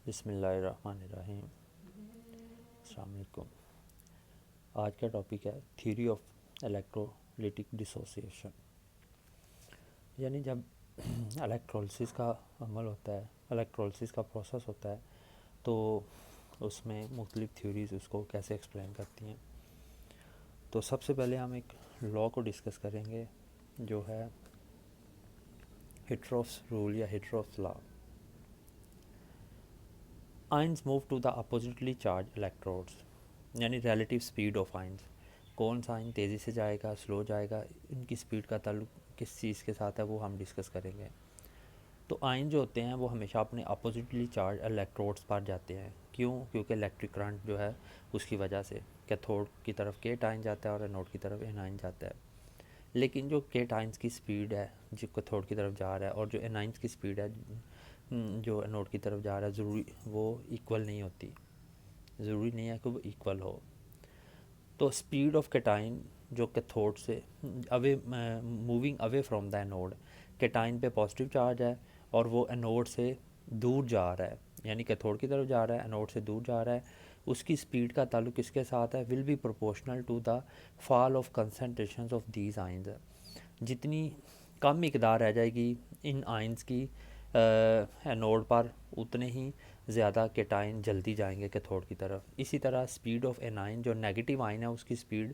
बिस्मिल्लाहिर्रहमानिर्रहीम। अस्सलाम वालेकुम। आज का टॉपिक है थ्योरी ऑफ इलेक्ट्रोलिटिक डिसोसिएशन। यानी जब इलेक्ट्रोलिसिस का अमल होता है, इलेक्ट्रोलिसिस का प्रोसेस होता है, तो उसमें मुख्तलिफ थ्योरीज़ उसको कैसे एक्सप्लेन करती हैं। तो सबसे पहले हम एक लॉ को डिस्कस करेंगे जो है हिट्रोफ्स रूल या Hittorf's law. Ions move to the oppositely charge electrodes, यानी रिलेटिव स्पीड ऑफ आयंस। कौन सा आयन तेज़ी से जाएगा, स्लो जाएगा, इनकी स्पीड का ताल्लुक किस चीज़ के साथ है वो हम डिस्कस करेंगे। तो आयन जो होते हैं वो हमेशा अपने अपोजिटली चार्ज इलेक्ट्रोड्स पर जाते हैं। क्यों? क्योंकि इलेक्ट्रिक करंट जो है उसकी वजह से कैथोड की तरफ केट आयन जाता है और एनोड की तरफ एनायन जाता है। लेकिन जो केट आयंस की स्पीड है जो कैथोड की तरफ जा रहा है और जो एनायंस की स्पीड है जो एनोड की तरफ जा रहा है, ज़रूरी वो इक्वल नहीं होती। ज़रूरी नहीं है कि वो इक्वल हो। तो स्पीड ऑफ कैटाइन जो कैथोड से away moving away from the anode, cation पे पॉजिटिव चार्ज है और वो एनोड से दूर जा रहा है, यानी कैथोड की तरफ जा रहा है, एनोड से दूर जा रहा है। उसकी स्पीड का ताल्लुक किसके साथ है? Will be proportional to the fall of concentration of these ions. जितनी कम मिकदार रह जाएगी इन आइंस की एनोड पर, उतने ही ज़्यादा केटाइन जल्दी जाएंगे कैथोड की तरफ। इसी तरह स्पीड ऑफ एनाइन, जो नेगेटिव आयन है उसकी स्पीड,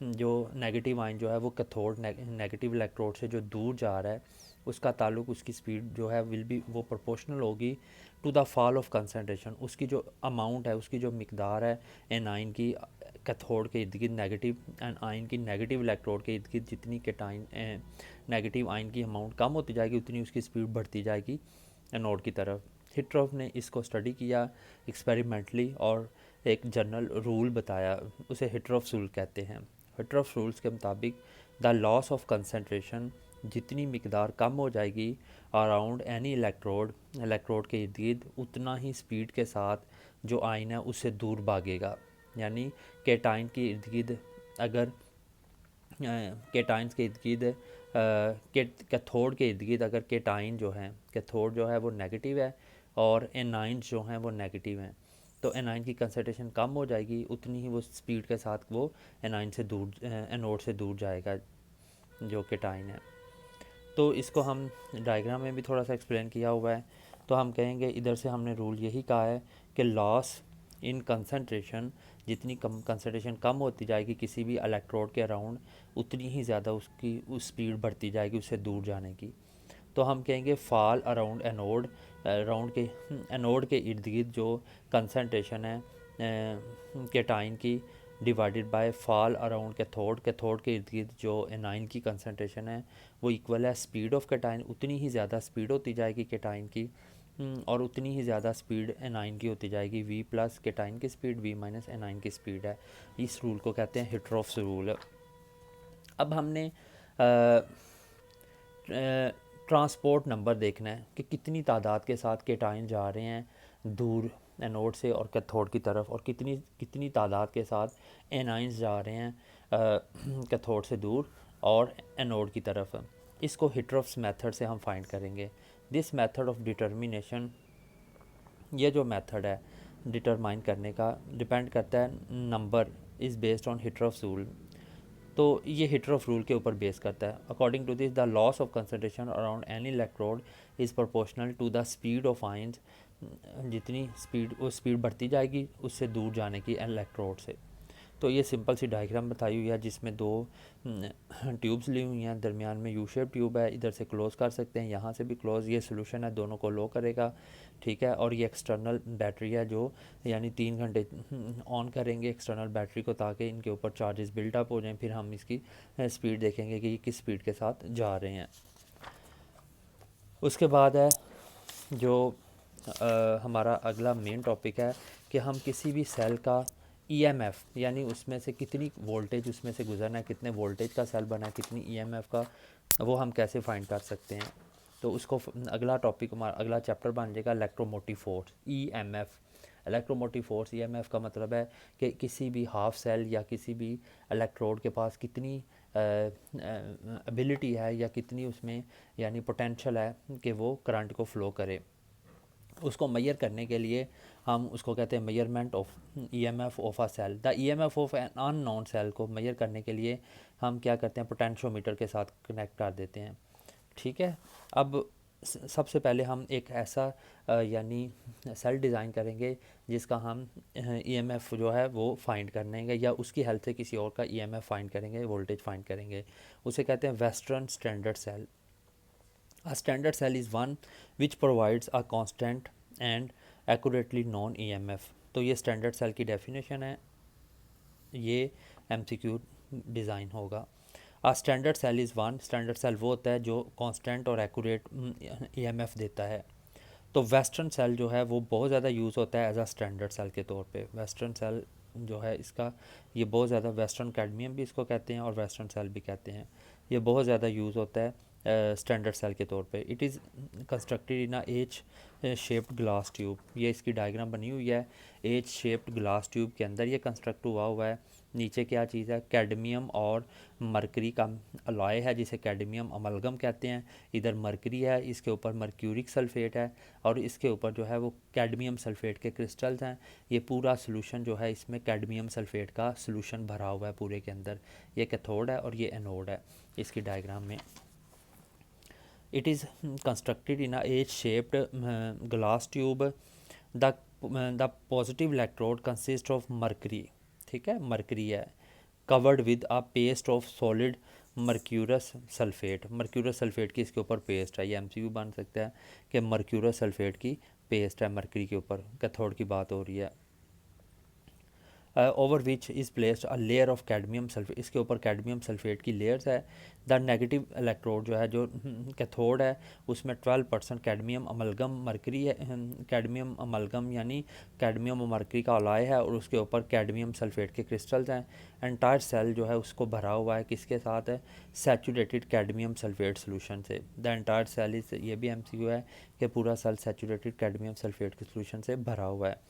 जो नेगेटिव आयन जो है वो कैथोड नेगेटिव इलेक्ट्रोड से जो दूर जा रहा है उसका ताल्लुक, उसकी स्पीड जो है विल बी वो प्रोपोर्शनल होगी to the fall of concentration. उसकी जो अमाउंट है, उसकी जो मिकदार है एनाइन की कैथोड के इर्द गिर्द, नेगेटिव एंड आयन की नेगेटिव इलेक्ट्रोड के इर्द गिर्द जितनी केटाइन नेगेटिव आयन की अमाउंट कम होती जाएगी उतनी उसकी स्पीड बढ़ती जाएगी एनोड की तरफ। हिट्रोफ ने इसको स्टडी किया एक्सपेरिमेंटली और एक जनरल रूल बताया, उसे हिट्रोफ रूल कहते हैं। हिट्रोफ रूल्स के मुताबिक द लॉस ऑफ कंसंट्रेशन, जितनी मिकदार कम हो जाएगी अराउंड एनी इलेक्ट्रोड के इर्द गिर्द, उतना ही स्पीड के साथ जो आयन है उससे दूर भागेगा। यानी केटाइन के इर्द गिर्द अगर केटाइन्स के इर्द गिर्द कैथोड के इर्द गिर्द अगर केटाइन जो है, कैथोड जो है वो नेगेटिव है और एनाइंस जो हैं वो नेगेटिव हैं, तो एनाइन की कंसंट्रेशन कम हो जाएगी, उतनी ही वो स्पीड के साथ वो एनाइन से दूर एनोड से दूर जाएगा जो केटाइन है। तो इसको हम डायग्राम में भी थोड़ा सा एक्सप्लेन किया हुआ है। तो हम कहेंगे इधर से हमने रूल यही कहा है कि लॉस इन कंसंट्रेशन, जितनी कम कंसंट्रेशन कम होती जाएगी किसी भी इलेक्ट्रोड के अराउंड, उतनी ही ज़्यादा उसकी उस स्पीड बढ़ती जाएगी उससे दूर जाने की। तो हम कहेंगे फॉल अराउंड एनोड, अराउंड के एनोड के इर्द गिर्द जो कंसंट्रेशन है केटाइन की, divided by fall around cathode, cathode के इर्द गिर्द जो एनाइन की कंसंट्रेशन है वो इक्वल है स्पीड ऑफ कैटाइन। उतनी ही ज़्यादा स्पीड होती जाएगी कैटाइन की और उतनी ही ज़्यादा स्पीड एनाइन की होती जाएगी। वी प्लस केटाइन की स्पीड, वी माइनस एनाइन की स्पीड है। इस रूल को कहते हैं हिट्रोफ्स रूल। अब हमने ट्रांसपोर्ट नंबर देखना है कि कितनी तादाद के साथ केटाइन जा रहे हैं दूर एनोड से और कैथोड की तरफ, और कितनी कितनी तादाद के साथ एनाइंस जा रहे हैं कैथोड से दूर और एनोड की तरफ। इसको हिट्रोफ्स मेथड से हम फाइंड करेंगे। दिस मेथड ऑफ डिटर्मिनेशन, ये जो मेथड है डिटरमाइन करने का, डिपेंड करता है number is based on Hittorf's rule. तो ये हिट्रोफ रूल के ऊपर बेस करता है। According to this the loss of concentration around any electrode is proportional to the speed of ions. जितनी स्पीड, वो स्पीड बढ़ती जाएगी उससे दूर जाने की इलेक्ट्रोड से। तो ये सिंपल सी डायग्राम बताई हुई है जिसमें दो ट्यूब्स ली हुई हैं, दरमियान में यू शेप ट्यूब है, इधर से क्लोज़ कर सकते हैं, यहाँ से भी क्लोज़। ये सोल्यूशन है, दोनों को लो करेगा, ठीक है। और ये एक्सटर्नल बैटरी है जो यानी 3 घंटे ऑन करेंगे एक्सटर्नल बैटरी को ताकि इनके ऊपर चार्जेस बिल्डअप हो जाएं। फिर हम इसकी स्पीड देखेंगे कि ये किस स्पीड के साथ जा रहे हैं। उसके बाद है जो हमारा अगला मेन टॉपिक है कि हम किसी भी सेल का ईएमएफ, यानी उसमें से कितनी वोल्टेज उसमें से गुजरना है, कितने वोल्टेज का सेल बना है, कितनी ईएमएफ का, वो हम कैसे फाइंड कर सकते हैं। तो उसको अगला टॉपिक हमारा अगला चैप्टर बन जाएगा electromotive force, EMF. Electromotive force EMF का मतलब है कि किसी भी हाफ सेल या किसी भी इलेक्ट्रोड के पास कितनी एबिलिटी है या कितनी उसमें यानी पोटेंशियल है कि वो करंट को फ़्लो करे। उसको मेजर करने के लिए हम उसको कहते हैं measurement of EMF of a cell. The EMF of an unknown cell को मेजर करने के लिए हम क्या करते हैं, पोटेंशियोमीटर के साथ कनेक्ट कर देते हैं। ठीक है। अब सबसे पहले हम एक ऐसा यानी सेल डिज़ाइन करेंगे जिसका हम ईएमएफ जो है वो फाइंड करेंगे, या उसकी हेल्प से किसी और का ईएमएफ फाइंड करेंगे, वोल्टेज फाइंड करेंगे। उसे कहते हैं Western standard cell. A standard cell is one which provides a constant and accurately known EMF। तो ये स्टैंडर्ड सेल की डेफिनेशन है, ये एमसीक्यू डिज़ाइन होगा। A standard cell is one, standard cell वो होता है जो कांस्टेंट और एक्यूरेट ईएमएफ देता है। तो वेस्टर्न सेल जो है वो बहुत ज़्यादा यूज़ होता है एज आ स्टैंडर्ड सेल के तौर पे। वेस्टर्न सेल जो है इसका ये बहुत ज़्यादा, वेस्टर्न कैडमियम भी इसको कहते हैं और वेस्टर्न सेल भी कहते हैं, ये बहुत ज़्यादा यूज़ होता है स्टैंडर्ड सेल के तौर पे। It is constructed in H shaped glass tube. ये इसकी डायग्राम बनी हुई है, एच शेप्ड ग्लास ट्यूब के अंदर ये कंस्ट्रक्ट हुआ हुआ है। नीचे क्या चीज़ है, कैडमियम और मरकरी का अलॉय है जिसे कैडमियम अमलगम कहते हैं। इधर मरकरी है, इसके ऊपर मर्क्यूरिक सल्फेट है और इसके ऊपर जो है वो कैडमियम सल्फेट के क्रिस्टल्स हैं। ये पूरा सोल्यूशन जो है इसमें कैडमियम सल्फेट का सोल्यूशन भरा हुआ है पूरे के अंदर। ये कैथोड है और ये एनोड है इसकी डायग्राम में। It is constructed in a H-shaped glass tube. The positive electrode consists of mercury, ठीक है, मरकरी है, covered with a paste of solid mercurous sulphate. Mercurous sulphate की इसके ऊपर पेस्ट है, ये एमसीक्यू बन सकता है कि मर्क्यूरस सल्फेट की पेस्ट है मरकरी के ऊपर, कैथोड की बात हो रही है। Over which is placed a layer of cadmium sulphate, इसके ऊपर कैडमियम सल्फेट की लेयर्स है। द नेगेटिव इलेक्ट्रोड जो है, जो कैथोड है, उसमें 12% कैडमियम अमलगम मरकरी है। कैडमियम अमलगम यानी कैडमियम और मरकरी का अलॉय है और उसके ऊपर कैडमियम सल्फेट के क्रिस्टल्स हैं। एंटायर सेल जो है उसको भरा हुआ है, किसके साथ है, सैचुरेटेड कैडमियम सल्फेट सोल्यूशन से। द एंटायर सेल इज, ये भी एमसीक्यू है कि पूरा सेल सैचुरेटेड कैडमियम सल्फेट के सोल्यूशन से भरा हुआ है।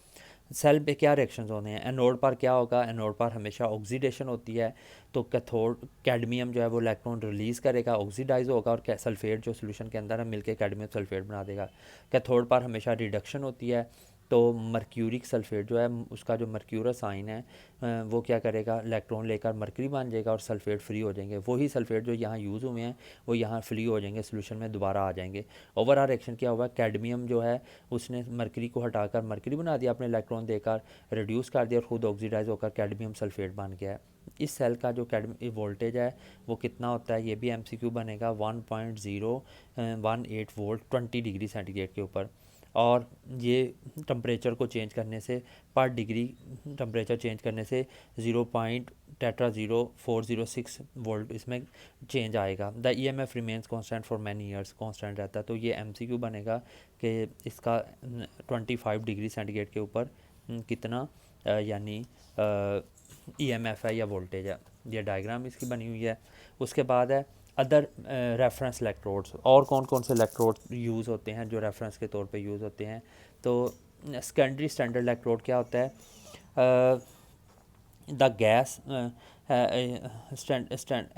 सेल पे क्या रिएक्शंस होने हैं, एनोड पर क्या होगा, एनोड पर हमेशा ऑक्सीडेशन होती है। तो कैथोड कैडमियम जो है वो इलेक्ट्रॉन रिलीज़ करेगा, ऑक्सीडाइज होगा और सल्फेट जो सोल्यूशन के अंदर है मिलके कैडमियम सल्फेट बना देगा। कैथोड पर हमेशा रिडक्शन होती है। तो मर्क्यूरिक सल्फेट जो है, उसका जो मर्क्यूरस आइन है वो क्या करेगा, इलेक्ट्रॉन लेकर मरकरी बन जाएगा और सल्फेट फ्री हो जाएंगे। वही सल्फेट जो यहाँ यूज़ हुए हैं वो यहाँ फ्री हो जाएंगे, सोल्यूशन में दोबारा आ जाएंगे। ओवरऑल रिएक्शन क्या हुआ, कैडमियम जो है उसने मरकरी को हटाकर मरकरी बना दिया, अपने इलेक्ट्रॉन देकर रिड्यूस कर दिया और ख़ुद ऑक्सीडाइज होकर कैडमियम सल्फेट बन गया है। इस सेल का जो वोल्टेज है वो कितना होता है, ये भी एमसीक्यू बनेगा, 1.018 वोल्ट 20 डिग्री सेंटीग्रेड के ऊपर। और ये टेम्परेचर को चेंज करने से, पर डिग्री टेम्परेचर चेंज करने से 0.0406 वोल्ट इसमें चेंज आएगा। The EMF remains constant for many years, constant रहता है। तो ये एमसीक्यू बनेगा कि इसका 25 डिग्री सेंटीग्रेड के ऊपर कितना यानी ईएमएफ है या वोल्टेज है। ये डायग्राम इसकी बनी हुई है। उसके बाद है अदर रेफरेंस इलेक्ट्रोड्स। और कौन कौन से इलेक्ट्रोड यूज़ होते हैं जो रेफरेंस के तौर पे यूज़ होते हैं। तो सेकेंडरी स्टैंडर्ड इलेक्ट्रोड क्या होता है, the gas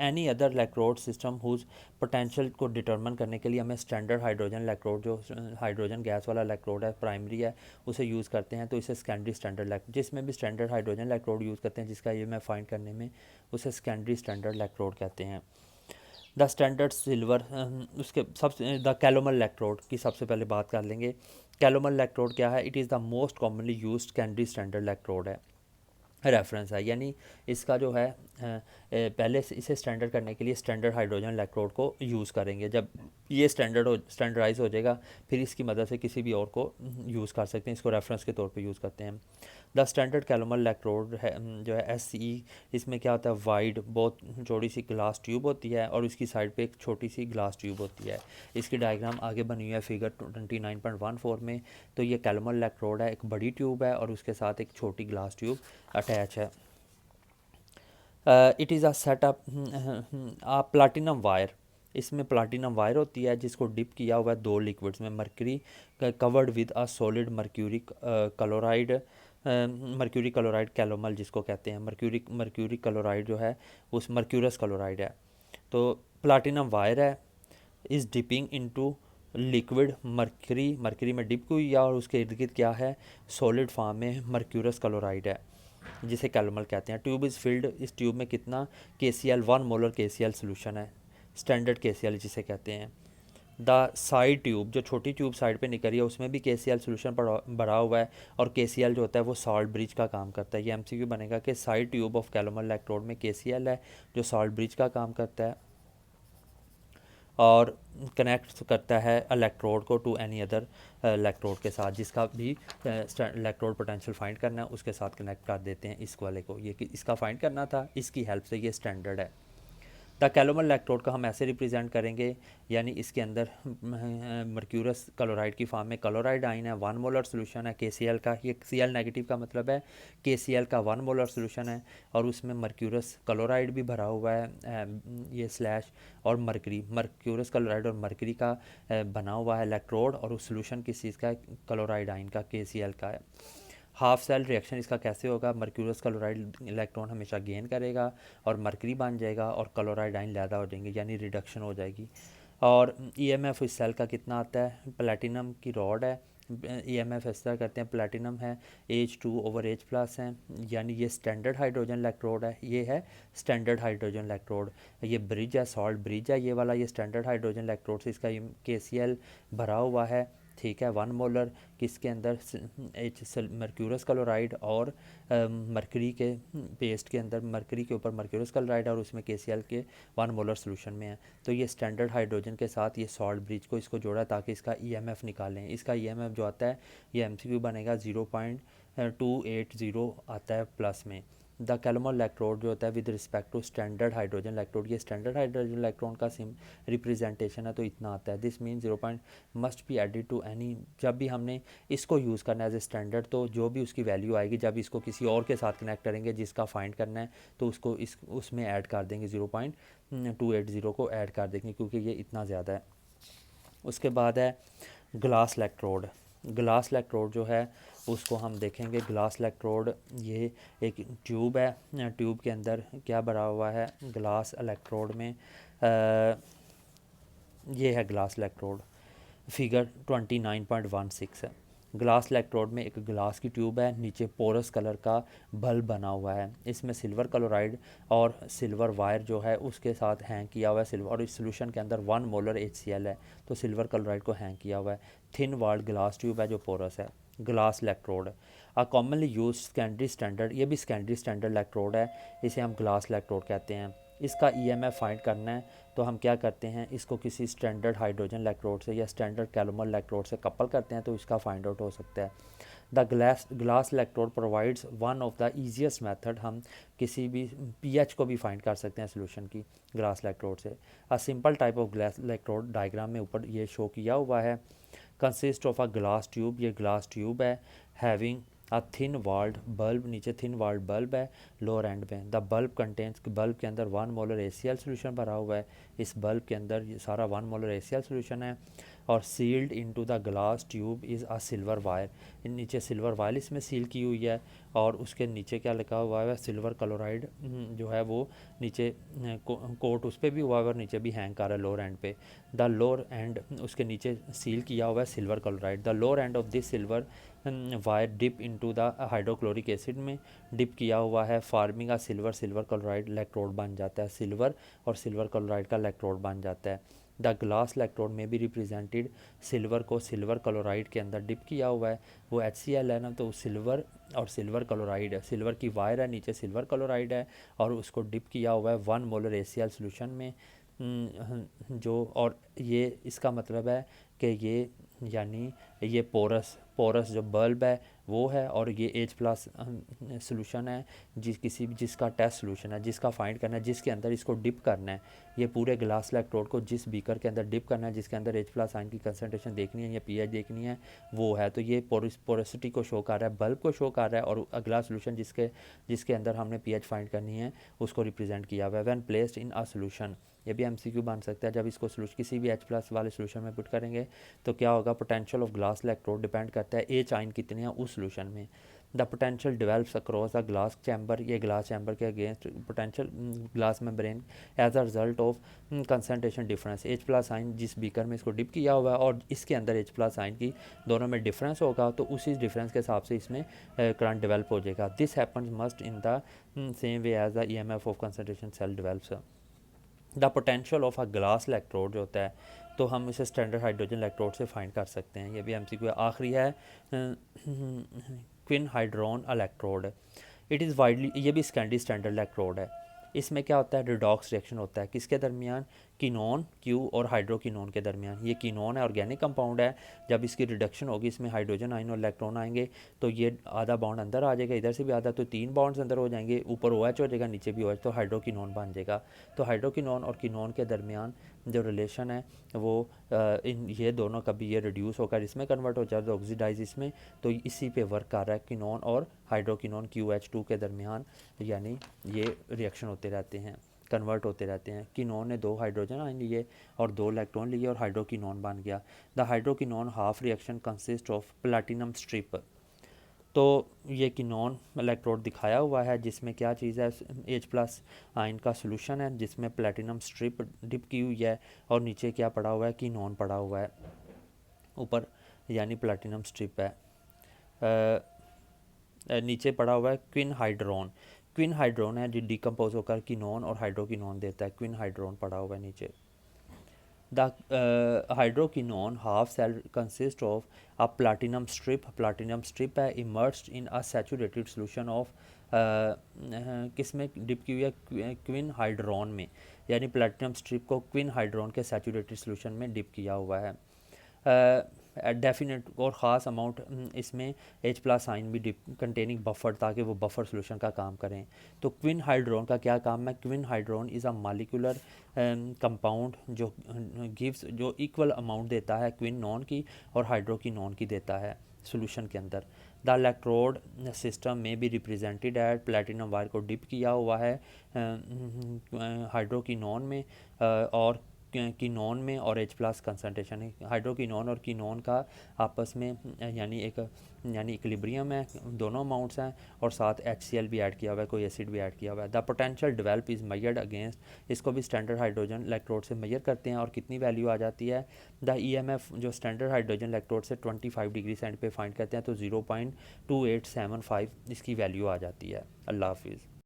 any other electrode system whose potential को डिटरमिन करने के लिए हमें स्टैंडर्ड हाइड्रोजन इलेक्ट्रोड, जो हाइड्रोजन गैस वाला इलेक्ट्रोड है, प्राइमरी है, उसे यूज़ करते हैं। तो इसे सेकेंडरी स्टैंडर्ड इलेक्ट्रोड, जिसमें भी स्टैंडर्ड हाइड्रोजन इलेक्ट्रोड यूज़ करते हैं जिसका ये मैं फाइंड करने में, उसे सेकेंडरी स्टैंडर्ड इलेक्ट्रोड कहते हैं। द स्टैंडर्ड सिल्वर, उसके सबसे द कैलोमल इलेक्ट्रोड की सबसे पहले बात कर लेंगे। कैलोमल इलेक्ट्रोड क्या है, it is the most commonly used secondary standard electrode है, रेफरेंस है। यानी इसका जो है पहले इसे स्टैंडर्ड करने के लिए स्टैंडर्ड हाइड्रोजन इलेक्ट्रोड को यूज़ करेंगे। जब ये स्टैंडर्डाइज हो जाएगा फिर इसकी मदद से किसी भी और को यूज़ कर सकते हैं, इसको रेफरेंस के तौर पे यूज़ करते हैं। द स्टैंडर्ड कैलोमल इलेक्ट्रोड है जो है SCE, इसमें क्या होता है, वाइड बहुत चौड़ी सी ग्लास ट्यूब होती है और उसकी साइड पे एक छोटी सी ग्लास ट्यूब होती है। इसकी डायग्राम आगे बनी हुई है फिगर 29.14 में। तो ये कैलोमल इलेक्ट्रोड है, एक बड़ी ट्यूब है और उसके साथ एक छोटी ग्लास ट्यूब अटैच है। It is a setup platinum wire, इसमें प्लाटिनम वायर होती है जिसको डिप किया हुआ है दो लिक्विड्स में, mercury covered with a solid mercuric chloride, mercury chloride calomel जिसको कहते हैं। मर्क्यूरी क्लोराइड जो है उस मर्क्यूरस क्लोराइड है। तो प्लाटिनम वायर है, is dipping into liquid mercury में डिप हुई है और उसके इर्द गिर्द क्या है, सॉलिड फॉर्म में मर्क्यूरस क्लोराइड है जिसे कैलमल कहते हैं। ट्यूब इज़ फिल्ड, इस ट्यूब में कितना KCl 1 मोलर KCl सोल्यूशन है, स्टैंडर्ड KCl जिसे कहते हैं। द साइड ट्यूब, जो छोटी ट्यूब साइड पे निकली है उसमें भी KCl सोल्यूशन भरा हुआ है और KCl जो होता है वो सॉल्ट ब्रिज का काम करता है। ये MCQ बनेगा कि साइड ट्यूब ऑफ कैलमल इलेक्ट्रोड में KCl है जो सॉल्ट ब्रिज का काम करता है और कनेक्ट करता है इलेक्ट्रोड को टू एनी अदर इलेक्ट्रोड के साथ, जिसका भी इलेक्ट्रोड पोटेंशियल फाइंड करना है उसके साथ कनेक्ट कर देते हैं इस वाले को। ये इसका फाइंड करना था, इसकी हेल्प से ये स्टैंडर्ड है। द कैलोमल इलेक्ट्रोड को हम ऐसे रिप्रेजेंट करेंगे, यानी इसके अंदर मर्क्यूरस क्लोराइड की फॉर्म में क्लोराइड आइन है, 1 मोलर सोल्यूशन है KCl का। ये Cl नेगेटिव का मतलब है KCl का 1 मोलर सोल्यूशन है और उसमें मर्क्यूरस क्लोराइड भी भरा हुआ है, ये स्लैश और मर्क्यूरस क्लोराइड और मर्करी का बना हुआ है इलेक्ट्रोड, और उस सोल्यूशन किस चीज़ का, क्लोराइड आइन का, KCl का है। हाफ सेल रिएक्शन इसका कैसे होगा, मर्क्यूरस क्लोराइड इलेक्ट्रॉन हमेशा गेन करेगा और मर्करी बन जाएगा और क्लोराइड आइन लैदा हो जाएंगे, यानी रिडक्शन हो जाएगी। और EMF इस सेल का कितना आता है, प्लेटिनम की रॉड है, EMF इस तरह करते हैं, प्लेटिनम है H2/H+ है, यानी ये स्टैंडर्ड हाइड्रोजन इलेक्ट्रोड है, ये है स्टैंडर्ड हाइड्रोजन इलेक्ट्रोड। ये ब्रिज है, सॉल्ट ब्रिज है ये वाला, ये स्टैंडर्ड हाइड्रोजन इलेक्ट्रोड से इसका KCl भरा हुआ है, ठीक है, 1 मोलर, किसके अंदर, मर्क्यूरस क्लोराइड और मरकरी के पेस्ट के अंदर, मरकरी के ऊपर मर्क्यूरस क्लोराइड और उसमें KCl के 1 मोलर सोल्यूशन में है। तो ये स्टैंडर्ड हाइड्रोजन के साथ ये सॉल्ट ब्रिज को इसको जोड़ा ताकि इसका EMF निकालें। इसका EMF जो आता है ये MCQ बनेगा 0.280 आता है प्लस में। द कैलमल इलेक्ट्रोड जो होता है with respect to standard hydrogen electrode, ये स्टैंडर्ड हाइड्रोजन इलेक्ट्रॉन का सिम रिप्रेजेंटेशन है, तो इतना आता है। This mean 0 must be added to any, जब भी हमने इसको यूज़ करना है एज ए स्टैंडर्ड, तो जो भी उसकी वैल्यू आएगी जब इसको किसी और के साथ कनेक्ट करेंगे जिसका फाइंड करना है तो उसको उसमें ऐड कर देंगे, 0.280 को ऐड कर देंगे क्योंकि ये इतना ज़्यादा है। उसके बाद है ग्लास इलेक्ट्रोड। ग्लास इलेक्ट्रोड जो है उसको हम देखेंगे। ग्लास इलेक्ट्रोड ये एक ट्यूब है, ट्यूब के अंदर क्या भरा हुआ है ग्लास इलेक्ट्रोड में, ये है ग्लास इलेक्ट्रोड, फिगर 29.16 है। ग्लास इलेक्ट्रोड में एक ग्लास की ट्यूब है, नीचे पोरस कलर का बल्ब बना हुआ है, इसमें सिल्वर क्लोराइड और सिल्वर वायर जो है उसके साथ हैंग किया हुआ है सिल्वर, और इस सोल्यूशन के अंदर 1 मोलर HCl है, तो सिल्वर क्लोराइड को हैंग किया हुआ है। थिन वाल्ड ग्लास ट्यूब है जो पोरस है। ग्लास इलेक्ट्रोड आ कॉमनली यूज सेकेंडरी स्टैंडर्ड, ये भी सेकेंडरी स्टैंडर्ड इलेक्ट्रोड है, इसे हम ग्लास इलेक्ट्रोड कहते हैं। इसका EMF फाइंड करना है तो हम क्या करते हैं, इसको किसी स्टैंडर्ड हाइड्रोजन इलेक्ट्रोड से या स्टैंडर्ड कैलमल इलेक्ट्रोड से कपल करते हैं तो इसका फाइंड आउट हो सकता है। The glass electrode provides one of the easiest method, हम किसी भी pH को भी फाइंड कर सकते हैं सोल्यूशन की ग्लास इलेक्ट्रोड से। A simple type of glass electrode diagram में ऊपर ये शो किया हुआ है, consist of a glass tube, ये ग्लास ट्यूब है, having a thin walled bulb, नीचे थिन वाल्ड बल्ब है लोअर एंड में। द बल्ब कंटेंट्स, बल्ब के अंदर 1 मोलर HCl सोल्यूशन भरा हुआ है, इस बल्ब के अंदर ये सारा 1 मोलर HCl सोल्यूशन है, और sealed into the glass tube is a silver wire, नीचे सिल्वर वायर इसमें सील की हुई है और उसके नीचे क्या लिखा हुआ है, सिल्वर क्लोराइड जो है वो नीचे कोट उस पर भी हुआ है और नीचे भी हैंग कर रहा है लोअर एंड पे। द लोअर एंड, उसके नीचे सील किया हुआ है silver chloride. The lower end of this silver wire dip into the hydrochloric acid में डिप किया हुआ है, forming a silver chloride electrode बन जाता है, सिल्वर और सिल्वर क्लोराइड का इलेक्ट्रोड बन जाता है। द ग्लास इलेक्ट्रोड में भी रिप्रेजेंटेड, सिल्वर को सिल्वर क्लोराइड के अंदर डिप किया हुआ है, वो HCl है ना, तो सिल्वर और सिल्वर क्लोराइड है, सिल्वर की वायर है, नीचे सिल्वर क्लोराइड है और उसको डिप किया हुआ है 1 मोलर HCl सोल्यूशन में, जो, और ये इसका मतलब है कि ये, यानी ये पोरस जो बल्ब है वो है और ये H+ सोल्यूशन है, जिसका टेस्ट सोल्यूशन है, जिसका फाइंड करना है, जिसके अंदर इसको डिप करना है, ये पूरे ग्लास इलेक्ट्रोड को जिस बीकर के अंदर डिप करना है, जिसके अंदर H+ आयन की कंसनट्रेशन देखनी है या pH देखनी है वो है, तो ये पोरोसिटी को शो कर रहा है, बल्ब को शो कर रहा है, और अगला सोल्यूशन जिसके अंदर हमने pH फाइंड करनी है उसको रिप्रेजेंट किया हुआ है। When placed in a solution, ये भी MCQ बन सकता है, जब इसको किसी भी H+ वाले सोल्यूशन में पुट करेंगे तो क्या होगा, potential of glass electrode depend करता है H आयन कितने हैं उस सोल्यूशन में। The potential develops across the glass chamber, ये ग्लास चैम्बर के against potential glass membrane as a result of concentration difference. H plus ion जिस बीकर में इसको डिप किया हुआ है और इसके अंदर एच प्लस आइन की दोनों में डिफरेंस होगा, तो उसी डिफरेंस के हिसाब से इसमें करंट डेवलप हो जाएगा। This happens must in the same way as the EMF of concentration cell develops. The potential of a glass electrode जो होता है, तो हम इसे स्टैंडर्ड हाइड्रोजन इलेक्ट्रोड से फाइंड कर सकते हैं। ये भी MCQ आखिरी है, quinhydrone electrode. It is widely, ये भी स्कैंडी स्टैंडर्ड इलेक्ट्रोड है। इसमें क्या होता है, रिडॉक्स रिएक्शन होता है किसके दरमियान, कीनोन क्यू और हाइड्रोकिनोन के दरमियान। ये कीनोन है, ऑर्गेनिक कंपाउंड है, जब इसकी रिडक्शन होगी इसमें हाइड्रोजन आइन और इलेक्ट्रॉन आएंगे, तो ये आधा बॉन्ड अंदर आ जाएगा, इधर से भी आधा, तो 3 बॉन्ड्स अंदर हो जाएंगे, ऊपर OH हो जाएगा, नीचे भी OH, तो हाइड्रोकिनोन बन जाएगा। तो हाइड्रोकिनोन और कीनोन के दरमियान जो रिलेशन है वो इन ये दोनों कभी ये रिड्यूस होकर इसमें कन्वर्ट हो जाए ऑक्सीडाइज इसमें, तो इसी पे वर्क कर रहा है कीनोन और हाइड्रोकिनोन QH2 के दरमियान, यानी ये रिएक्शन होते रहते हैं, कन्वर्ट होते रहते हैं। कीनोन ने 2 हाइड्रोजन आयन लिए और 2 इलेक्ट्रॉन लिए और हाइड्रोकिनोन बन गया। The hydroquinone half reaction consist of platinum strip. तो ये कीनोन इलेक्ट्रोड दिखाया हुआ है जिसमें क्या चीज़ है, H+ आयन का सोल्यूशन है जिसमें प्लैटिनम स्ट्रिप डिप की हुई है और नीचे क्या पड़ा हुआ है, कीनोन पड़ा हुआ है ऊपर, यानी प्लैटिनम स्ट्रिप है। नीचे पड़ा हुआ है क्विन हाइड्रोन। क्विन हाइड्रोन है जो डिकम्पोज होकर कीनोन और हाइड्रोकिनोन देता है, क्विन हाइड्रोन पड़ा हुआ है नीचे। The hydroquinone half cell consist of a platinum strip, platinum strip है immersed in a saturated solution of, किस में डिप की हुई है, क्विन हाइड्रोन में, यानी प्लैटिनम स्ट्रिप को क्विन हाइड्रोन के सैचुरेटेड सोल्यूशन में डिप किया हुआ है। डेफिनेट और ख़ास अमाउंट इसमें H+ आइन भी डिप कंटेनिंग बफर, ताकि वो बफर सोल्यूशन का काम करें। तो क्विन हाइड्रोन का क्या काम है, quinhydrone is a molecular compound जो गिव्स, जो इक्वल अमाउंट देता है क्विन नॉन की और हाइड्रोकिनोन की देता है सोल्यूशन के अंदर। द इलेक्ट्रोड सिस्टम में भी रिप्रेजेंटेड है, प्लेटिनम वायर को डिप किया हुआ है हाइड्रोकिनोन में और कीनोन में, और H+ कंसनट्रेशन है। हाइड्रोकिनोन और कीनोन का आपस में यानी इक्विलिब्रियम है, दोनों अमाउंट्स हैं, और साथ HCl भी ऐड किया हुआ है, कोई एसिड भी ऐड किया हुआ है। The potential develop is measured against, इसको भी स्टैंडर्ड हाइड्रोजन इलेक्ट्रोड से मेजर करते हैं और कितनी वैल्यू आ जाती है। द EMF जो स्टैंडर्ड हाइड्रोजन इलेक्ट्रोड से 25 डिग्री सेंट पे फाइंड करते हैं, तो 0.2875 इसकी वैल्यू आ जाती है। अल्लाह हाफिज़।